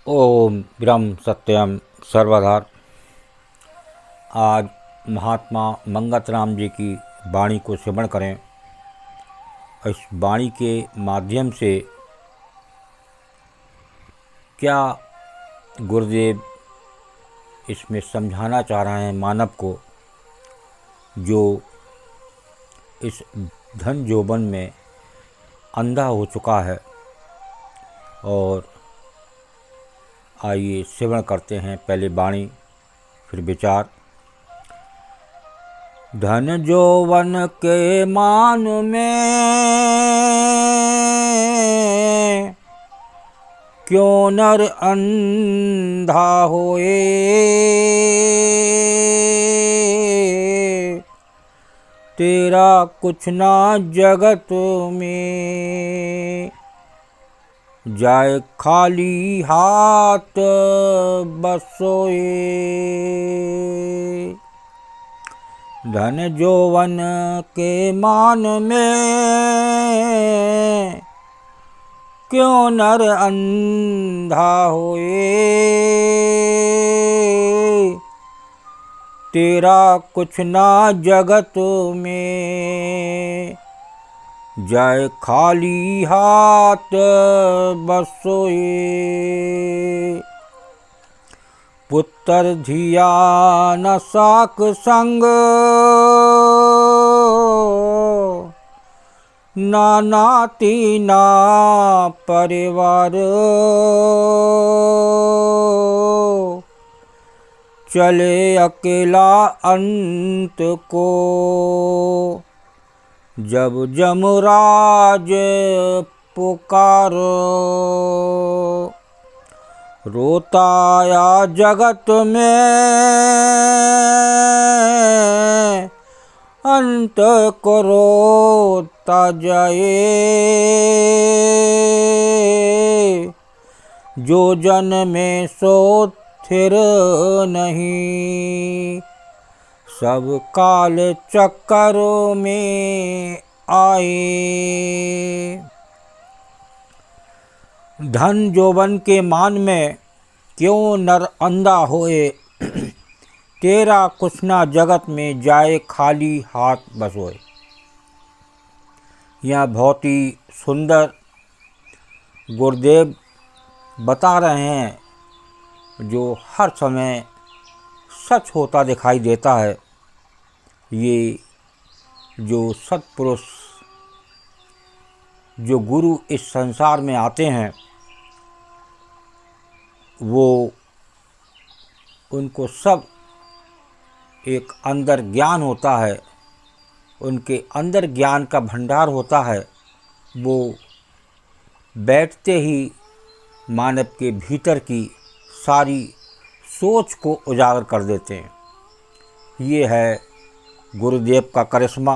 ओम ब्रह्म सत्यम सर्वधार। आज महात्मा मंगत राम जी की वाणी को श्रवण करें। इस वाणी के माध्यम से क्या गुरुदेव इसमें समझाना चाह रहे हैं मानव को, जो इस धन जोबन में अंधा हो चुका है। और आइए श्रवण करते हैं, पहले वाणी फिर विचार। धन जौवन के मान में क्यों नर अंधा होए, तेरा कुछ ना जगत में जाए खाली हाथ बसोए। धन जौवन के मान में क्यों नर अंधा होए, तेरा कुछ ना जगत में जाए खाली हाथ बसोए। पुत्र धिया न साक संग, ना नाती ना परिवार, चले अकेला अंत को जब जमराज पुकारो। रोता आया जगत में अंत को रोता जाए, जो जन में सो थिर नहीं, सब काल चक्कर में आए। धन जौवन के मान में क्यों नर अंधा होए, तेरा कुछ ना जगत में जाए खाली हाथ बसोए। यह बहुत ही सुंदर गुरुदेव बता रहे हैं, जो हर समय सच होता दिखाई देता है। ये जो सत्पुरुष, जो गुरु इस संसार में आते हैं, वो उनको सब एक अंदर ज्ञान होता है, उनके अंदर ज्ञान का भंडार होता है। वो बैठते ही मानव के भीतर की सारी सोच को उजागर कर देते हैं। ये है गुरुदेव का करिश्मा।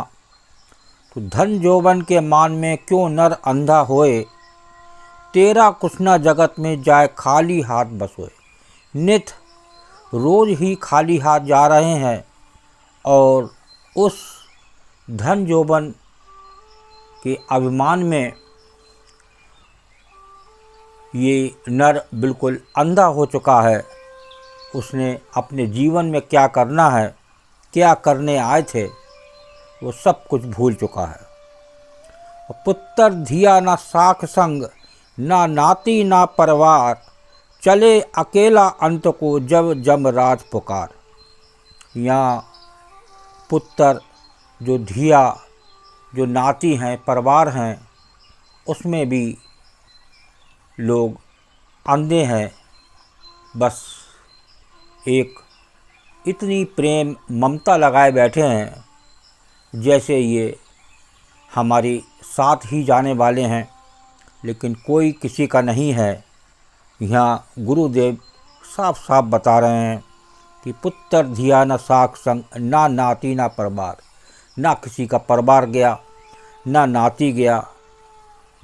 तो धन जौवन के मान में क्यों नर अंधा होए, तेरा कुछ ना जगत में जाए खाली हाथ बसोए। नित रोज ही खाली हाथ जा रहे हैं और उस धन जौवन के अभिमान में ये नर बिल्कुल अंधा हो चुका है। उसने अपने जीवन में क्या करना है, क्या करने आए थे, वो सब कुछ भूल चुका है। पुत्र धिया ना साख संग, ना नाती ना परिवार, चले अकेला अंत को जब जमराज पुकार। यहाँ पुत्र, जो धिया, जो नाती हैं, परिवार हैं, उसमें भी लोग अंधे हैं। बस एक इतनी प्रेम ममता लगाए बैठे हैं, जैसे ये हमारे साथ ही जाने वाले हैं, लेकिन कोई किसी का नहीं है। यहाँ गुरुदेव साफ साफ बता रहे हैं कि पुत्र धिया न साख संग, ना नाती ना परिवार। ना किसी का परिवार गया, ना नाती गया,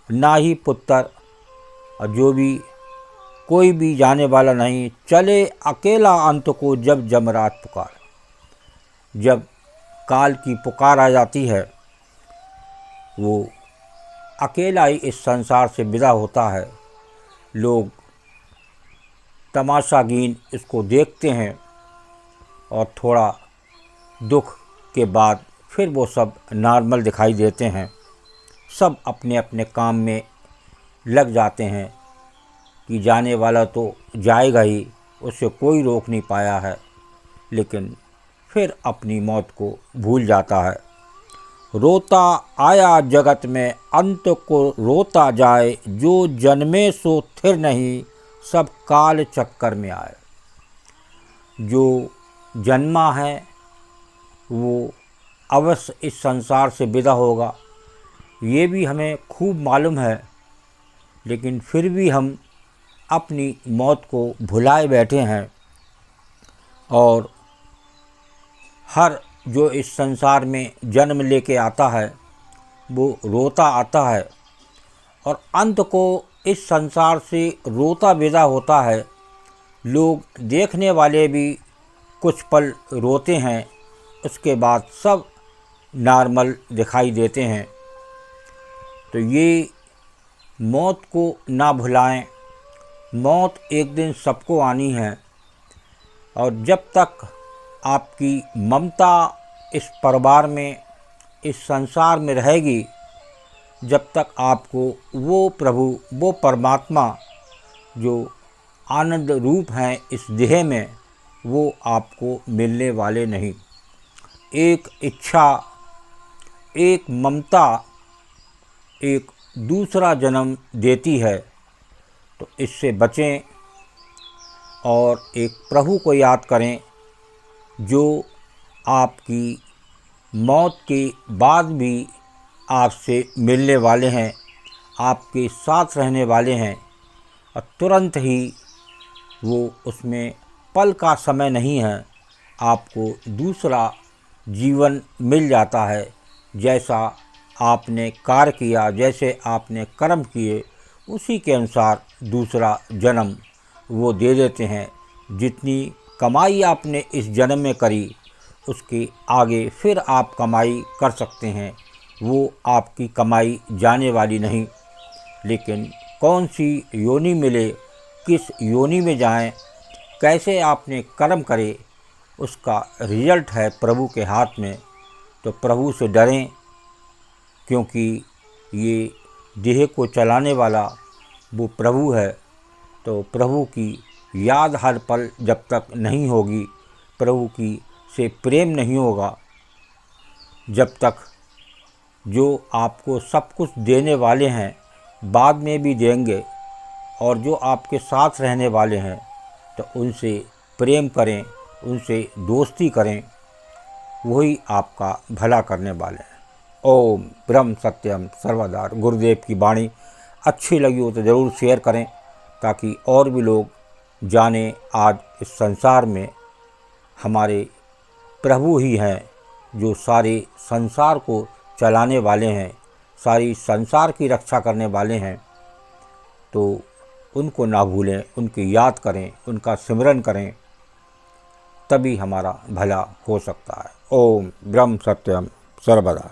ना ही पुत्र, और जो भी कोई भी जाने वाला नहीं। चले अकेला अंत को जब जमराज पुकार। जब काल की पुकार आ जाती है, वो अकेला ही इस संसार से विदा होता है। लोग तमाशागीन इसको देखते हैं और थोड़ा दुख के बाद फिर वो सब नॉर्मल दिखाई देते हैं। सब अपने अपने काम में लग जाते हैं कि जाने वाला तो जाएगा ही, उससे कोई रोक नहीं पाया है, लेकिन फिर अपनी मौत को भूल जाता है। रोता आया जगत में अंत को रोता जाए, जो जन्मे सो थिर नहीं सब काल चक्कर में आए। जो जन्मा है वो अवश्य इस संसार से विदा होगा, ये भी हमें खूब मालूम है, लेकिन फिर भी हम अपनी मौत को भुलाए बैठे हैं। और हर जो इस संसार में जन्म लेके आता है वो रोता आता है और अंत को इस संसार से रोता विदा होता है। लोग देखने वाले भी कुछ पल रोते हैं, उसके बाद सब नॉर्मल दिखाई देते हैं। तो ये मौत को ना भुलाएं। मौत एक दिन सबको आनी है और जब तक आपकी ममता इस परिवार में, इस संसार में रहेगी, जब तक आपको वो प्रभु, वो परमात्मा जो आनंद रूप हैं इस देह में, वो आपको मिलने वाले नहीं। एक इच्छा, एक ममता एक दूसरा जन्म देती है, तो इससे बचें और एक प्रभु को याद करें जो आपकी मौत के बाद भी आपसे मिलने वाले हैं, आपके साथ रहने वाले हैं और तुरंत ही वो उसमें पल का समय नहीं है, आपको दूसरा जीवन मिल जाता है। जैसा आपने कार्य किया, जैसे आपने कर्म किए, उसी के अनुसार दूसरा जन्म वो दे देते हैं। जितनी कमाई आपने इस जन्म में करी, उसके आगे फिर आप कमाई कर सकते हैं, वो आपकी कमाई जाने वाली नहीं। लेकिन कौन सी योनि मिले, किस योनि में जाएं, कैसे आपने कर्म करे, उसका रिजल्ट है प्रभु के हाथ में। तो प्रभु से डरें, क्योंकि ये देह को चलाने वाला वो प्रभु है। तो प्रभु की याद हर पल जब तक नहीं होगी, प्रभु की से प्रेम नहीं होगा, जब तक जो आपको सब कुछ देने वाले हैं बाद में भी देंगे, और जो आपके साथ रहने वाले हैं तो उनसे प्रेम करें, उनसे दोस्ती करें, वही आपका भला करने वाले हैं। ओम ब्रह्म सत्यम सर्वदा। गुरुदेव की वाणी अच्छी लगी हो तो ज़रूर शेयर करें, ताकि और भी लोग जाने आज इस संसार में हमारे प्रभु ही हैं जो सारे संसार को चलाने वाले हैं, सारी संसार की रक्षा करने वाले हैं। तो उनको ना भूलें, उनकी याद करें, उनका सिमरन करें, तभी हमारा भला हो सकता है। ओम ब्रह्म सत्यम सर्वदा।